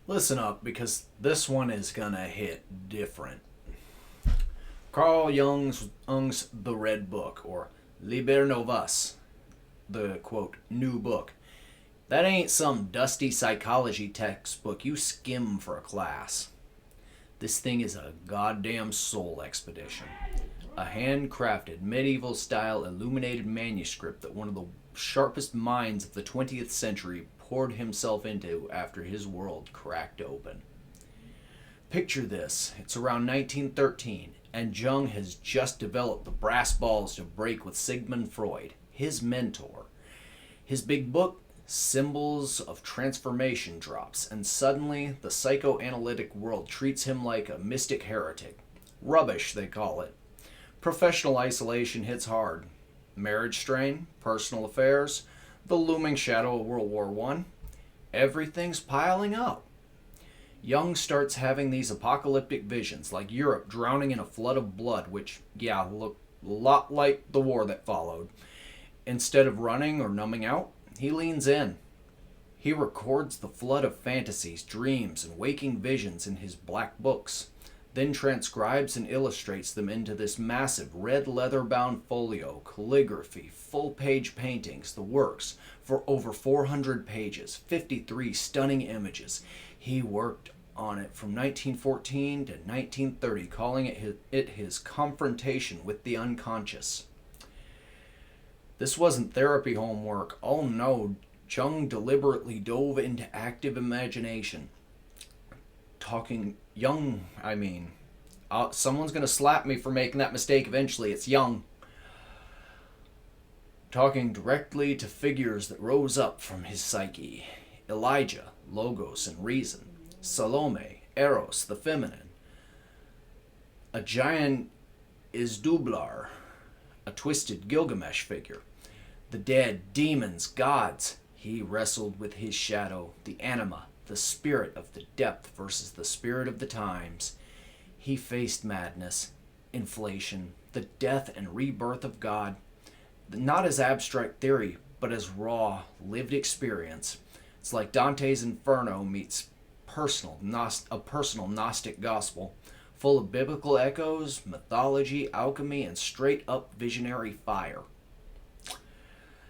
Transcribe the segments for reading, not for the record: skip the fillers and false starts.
Listen up, because this one is gonna hit different. Carl Jung's The Red Book, or Liber Novus, the quote, new book. That ain't some dusty psychology textbook you skim for a class. This thing is a goddamn soul expedition. A handcrafted, medieval style illuminated manuscript that one of the sharpest minds of the 20th century poured himself into after his world cracked open. Picture this, it's around 1913, and Jung has just developed the brass balls to break with Sigmund Freud, his mentor. His big book, Symbols of Transformation, drops, and suddenly the psychoanalytic world treats him like a mystic heretic. Rubbish, they call it. Professional isolation hits hard. Marriage strain, personal affairs, the looming shadow of World War I. Everything's piling up. Jung starts having these apocalyptic visions, like Europe drowning in a flood of blood, which, yeah, looked a lot like the war that followed. Instead of running or numbing out, he leans in. He records the flood of fantasies, dreams, and waking visions in his black books, then transcribes and illustrates them into this massive red leather-bound folio, calligraphy, full-page paintings, the works, for over 400 pages, 53 stunning images. He worked on it from 1914 to 1930, calling it his confrontation with the unconscious. This wasn't therapy homework. Oh no, Jung deliberately dove into active imagination. Someone's gonna slap me for making that mistake eventually. It's Jung. Talking directly to figures that rose up from his psyche. Elijah, Logos and Reason. Salome, Eros, the feminine. A giant Isdublar, a twisted Gilgamesh figure. The dead, demons, gods. He wrestled with his shadow, the anima, the spirit of the depth versus the spirit of the times. He faced madness, inflation, the death and rebirth of God, not as abstract theory, but as raw, lived experience. It's like Dante's Inferno meets a personal Gnostic gospel, full of biblical echoes, mythology, alchemy, and straight-up visionary fire.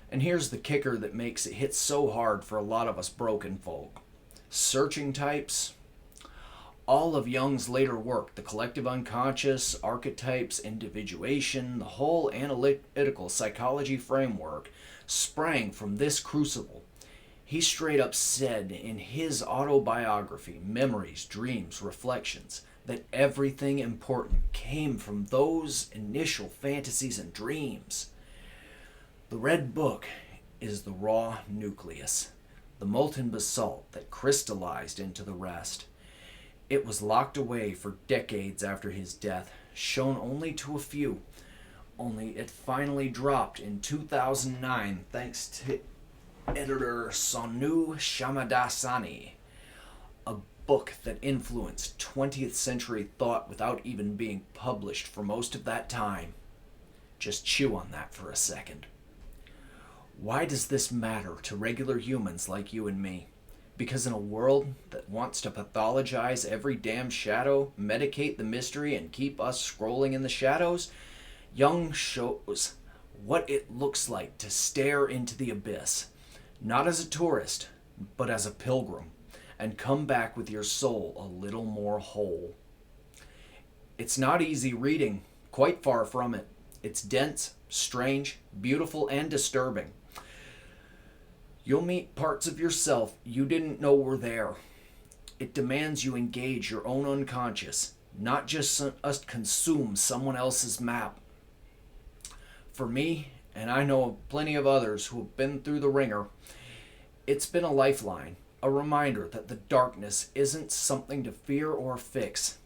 And here's the kicker that makes it hit so hard for a lot of us broken folk. Searching types. All of Jung's later work, the collective unconscious, archetypes, individuation, the whole analytical psychology framework, sprang from this crucible. He straight up said in his autobiography, Memories, Dreams, Reflections, that everything important came from those initial fantasies and dreams. The Red Book is the raw nucleus, the molten basalt that crystallized into the rest. It was locked away for decades after his death, shown only to a few. Only it finally dropped in 2009 thanks to editor Sonu Shamadasani, a book that influenced 20th century thought without even being published for most of that time. Just chew on that for a second. Why does this matter to regular humans like you and me? Because in a world that wants to pathologize every damn shadow, medicate the mystery, and keep us scrolling in the shadows, Jung shows what it looks like to stare into the abyss, not as a tourist, but as a pilgrim, and come back with your soul a little more whole. It's not easy reading, quite far from it. It's dense, strange, beautiful, and disturbing. You'll meet parts of yourself you didn't know were there. It demands you engage your own unconscious, not just us consume someone else's map. For me, and I know plenty of others who have been through the ringer, it's been a lifeline, a reminder that the darkness isn't something to fear or fix.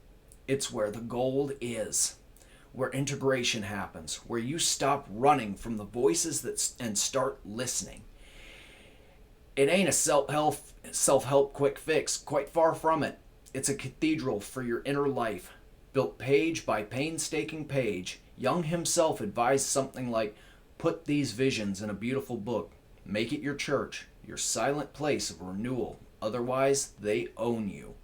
It's where the gold is, where integration happens, where you stop running from the voices and start listening. It ain't a self-help quick fix, quite far from it. It's a cathedral for your inner life, built page by painstaking page. Jung himself advised something like, put these visions in a beautiful book, make it your church, your silent place of renewal Otherwise, they own you.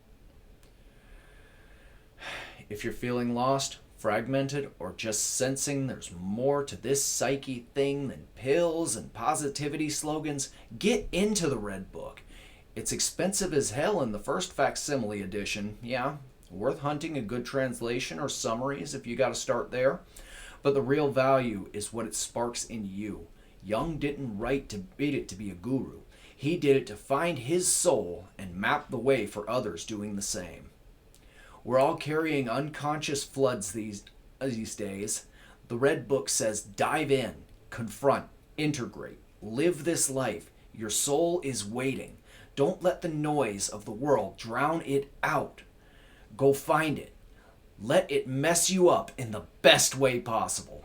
If you're feeling lost, fragmented, or just sensing there's more to this psyche thing than pills and positivity slogans, get into the Red Book. It's expensive as hell in the first facsimile edition, yeah, worth hunting a good translation or summaries if you gotta start there. But the real value is what it sparks in you. Jung didn't write to beat it to be a guru. He did it to find his soul and map the way for others doing the same. We're all carrying unconscious floods these days. The Red Book says dive in, confront, integrate, live this life. Your soul is waiting. Don't let the noise of the world drown it out. Go find it. Let it mess you up in the best way possible.